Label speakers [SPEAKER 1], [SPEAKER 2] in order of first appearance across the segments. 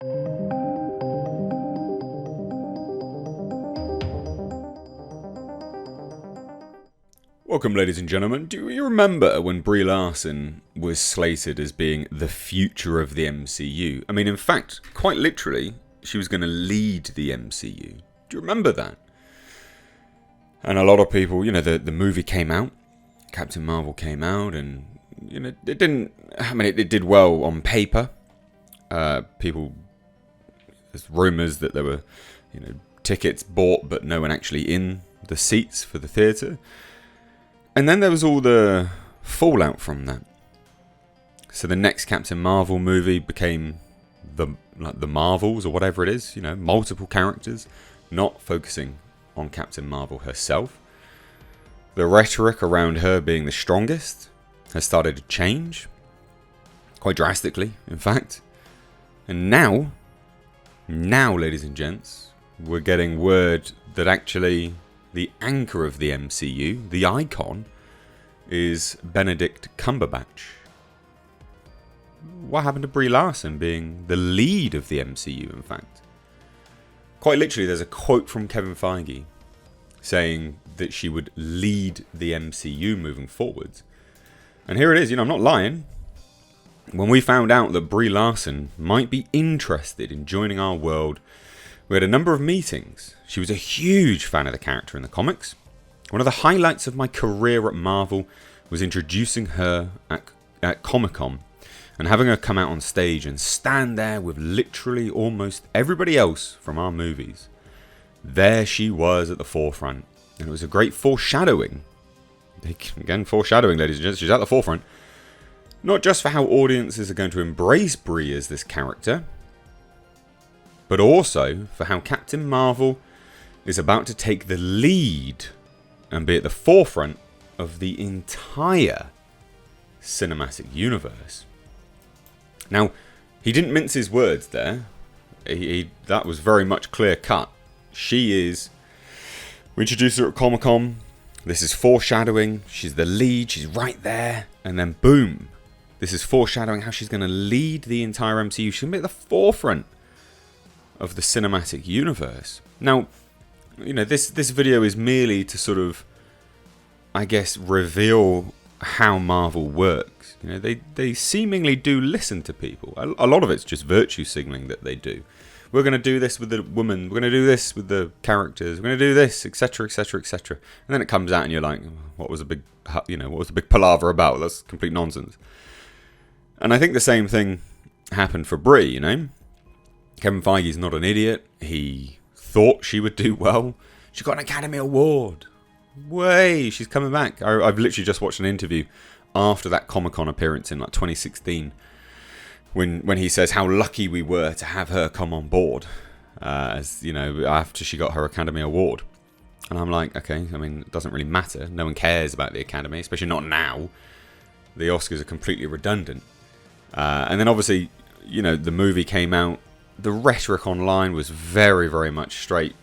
[SPEAKER 1] Welcome, ladies and gentlemen. Do you remember when Brie Larson was slated as being the future of the MCU? I mean, in fact, quite literally, she was going to lead the MCU. Do you remember that? And a lot of people, the movie came out, Captain Marvel came out, and, it didn't, it did well on paper. There's rumours that there were, tickets bought, but no one actually in the seats for the theatre. And then there was all the fallout from that. So the next Captain Marvel movie became the Marvels or whatever it is, multiple characters, not focusing on Captain Marvel herself. The rhetoric around her being the strongest has started to change, quite drastically, in fact. And now, ladies and gents, we're getting word that actually the anchor of the MCU, the icon, is Benedict Cumberbatch. What happened to Brie Larson being the lead of the MCU, in fact? Quite literally, there's a quote from Kevin Feige saying that she would lead the MCU moving forwards. And here it is, I'm not lying. When we found out that Brie Larson might be interested in joining our world, we had a number of meetings. She was a huge fan of the character in the comics. One of the highlights of my career at Marvel was introducing her at Comic-Con and having her come out on stage and stand there with literally almost everybody else from our movies. There she was at the forefront, and it was a great foreshadowing. Again, foreshadowing, ladies and gents, she's at the forefront. Not just for how audiences are going to embrace Brie as this character, but also for how Captain Marvel is about to take the lead and be at the forefront of the entire cinematic universe. Now, he didn't mince his words there. That was very much clear cut. We introduced her at Comic-Con. This is foreshadowing. She's the lead. She's right there. And then boom. This is foreshadowing how she's going to lead the entire MCU. She's going to be at the forefront of the cinematic universe. Now, this video is merely to sort of, I guess, reveal how Marvel works. They seemingly do listen to people. A lot of it's just virtue signaling that they do. We're going to do this with the woman. We're going to do this with the characters. We're going to do this, etc., etc., etc. And then it comes out, and you're like, what was the big palaver about? That's complete nonsense. And I think the same thing happened for Brie. Kevin Feige's not an idiot. He thought she would do well. She got an Academy Award. Way, she's coming back. I've literally just watched an interview after that Comic-Con appearance in 2016, when he says how lucky we were to have her come on board, after she got her Academy Award. And I'm like, okay, it doesn't really matter. No one cares about the Academy, especially not now. The Oscars are completely redundant. And then obviously, the movie came out. The rhetoric online was very, very much straight,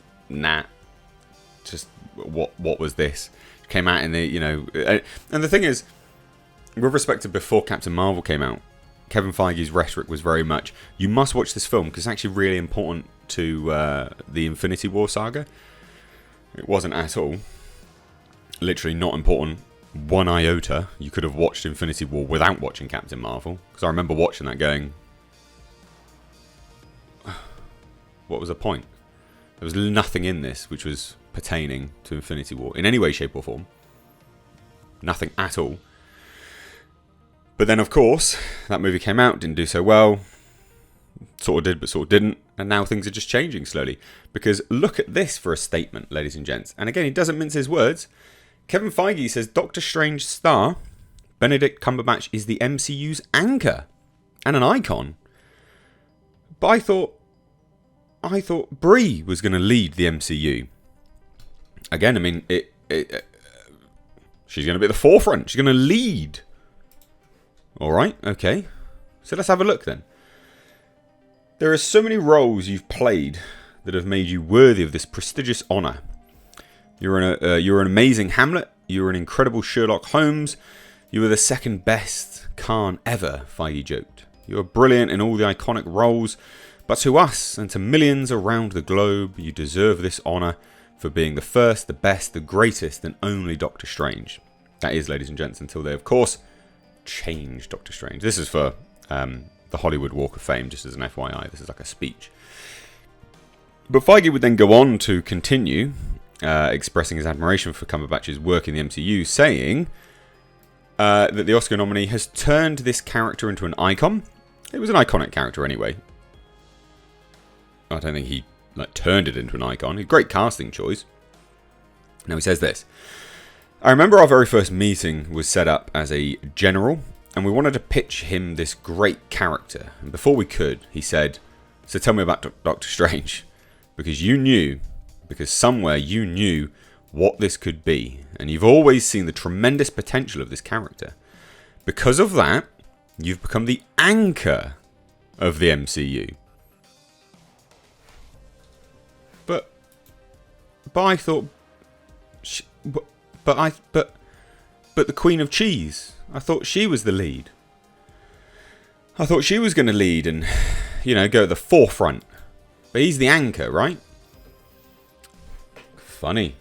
[SPEAKER 1] just what was this? Came out in the, and the thing is, with respect to before Captain Marvel came out, Kevin Feige's rhetoric was very much, you must watch this film because it's actually really important to the Infinity War saga. It wasn't at all. Literally not important one iota. You could have watched Infinity War without watching Captain Marvel, because I remember watching that going, what was the point? There was nothing in this which was pertaining to Infinity War in any way, shape or form. Nothing at all. But then, of course, that movie came out, didn't do so well. Sort of did, but sort of didn't. And now things are just changing slowly. Because look at this for a statement, ladies and gents. And again, he doesn't mince his words. Kevin Feige says Doctor Strange star Benedict Cumberbatch is the MCU's anchor and an icon. But I thought Brie was going to lead the MCU. Again, she's going to be at the forefront. She's going to lead. All right, okay. So let's have a look then. There are so many roles you've played that have made you worthy of this prestigious honour. You're an amazing Hamlet. You're an incredible Sherlock Holmes. You were the second best Khan ever, Feige joked. You are brilliant in all the iconic roles, But to us and to millions around the globe, you deserve this honour for being the first, the best, the greatest, and only Doctor Strange. That is, ladies and gents, until they, of course, change Doctor Strange. This is for the Hollywood Walk of Fame, just as an FYI. This is like a speech. But Feige would then go on to continue expressing his admiration for Cumberbatch's work in the MCU, saying that the Oscar nominee has turned this character into an icon. It was an iconic character anyway. I don't think he turned it into an icon. A great casting choice. Now he says this. I remember our very first meeting was set up as a general, and we wanted to pitch him this great character. And before we could, he said, so tell me about Doctor Strange. Because somewhere you knew what this could be. And you've always seen the tremendous potential of this character. Because of that, you've become the anchor of the MCU. But I thought, but the Queen of Cheese. I thought she was the lead. I thought she was going to lead and, go at the forefront. But he's the anchor, right? Funny.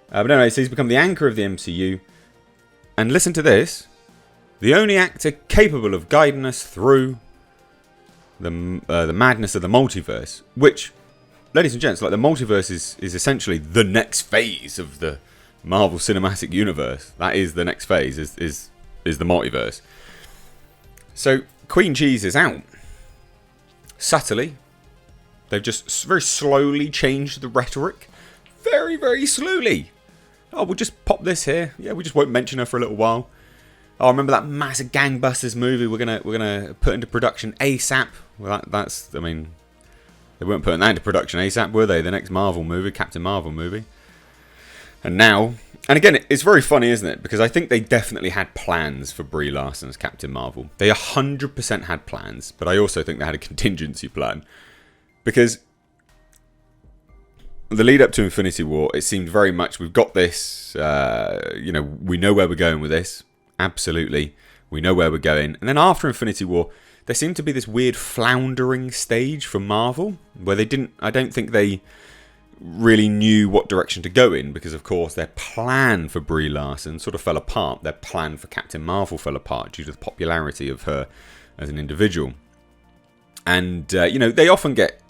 [SPEAKER 1] But anyway, so he's become the anchor of the MCU. And listen to this. The only actor capable of guiding us through the madness of the multiverse. Which, ladies and gents, the multiverse is essentially the next phase of the Marvel Cinematic Universe. That is the next phase, is the multiverse. So, Queen Cheese is out. Subtly. They've just very slowly changed the rhetoric. Very, very slowly. Oh, we'll just pop this here. Yeah, we just won't mention her for a little while. Oh, remember that massive gangbusters movie we're gonna put into production ASAP? Well, that's I mean, they weren't putting that into production ASAP, were they? The next Marvel movie, Captain Marvel movie. And now, and again, it's very funny, isn't it? Because I think they definitely had plans for Brie Larson as Captain Marvel. They 100% had plans, but I also think they had a contingency plan. Because the lead up to Infinity War, it seemed very much, we've got this, we know where we're going with this. Absolutely. We know where we're going. And then after Infinity War, there seemed to be this weird floundering stage for Marvel, where I don't think they really knew what direction to go in, because of course their plan for Brie Larson sort of fell apart. Their plan for Captain Marvel fell apart due to the popularity of her as an individual. And, they often get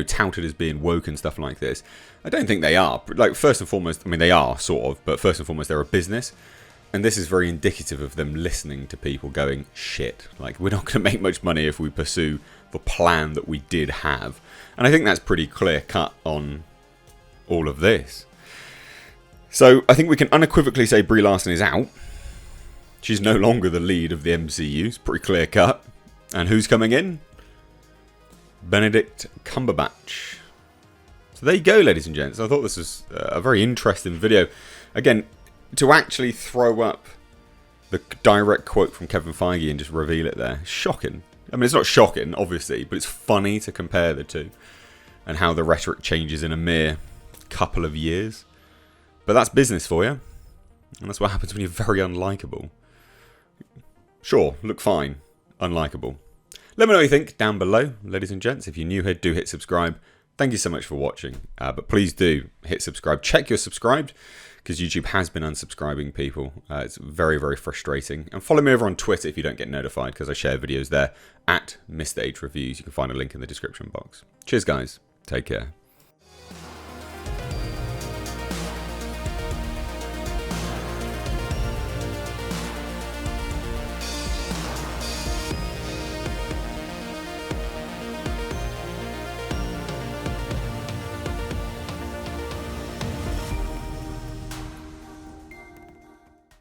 [SPEAKER 1] touted as being woke and stuff like this. I don't think they are. First and foremost, I mean, they are, sort of, but first and foremost, they're a business. And this is very indicative of them listening to people going, shit, we're not going to make much money if we pursue the plan that we did have. And I think that's pretty clear cut on all of this. So I think we can unequivocally say Brie Larson is out. She's no longer the lead of the MCU. It's pretty clear cut. And who's coming in? Benedict Cumberbatch. So there you go, ladies and gents. I thought this was a very interesting video. Again, to actually throw up the direct quote from Kevin Feige and just reveal it there. Shocking. I mean, it's not shocking, obviously, but it's funny to compare the two and how the rhetoric changes in a mere couple of years. But that's business for you. And that's what happens when you're very unlikable. Sure, look fine. Unlikable. Let me know what you think down below, ladies and gents. If you're new here, do hit subscribe. Thank you so much for watching. But please do hit subscribe. Check you're subscribed, because YouTube has been unsubscribing people. It's very, very frustrating. And follow me over on Twitter if you don't get notified, because I share videos there at Mr. H Reviews. You can find a link in the description box. Cheers, guys. Take care.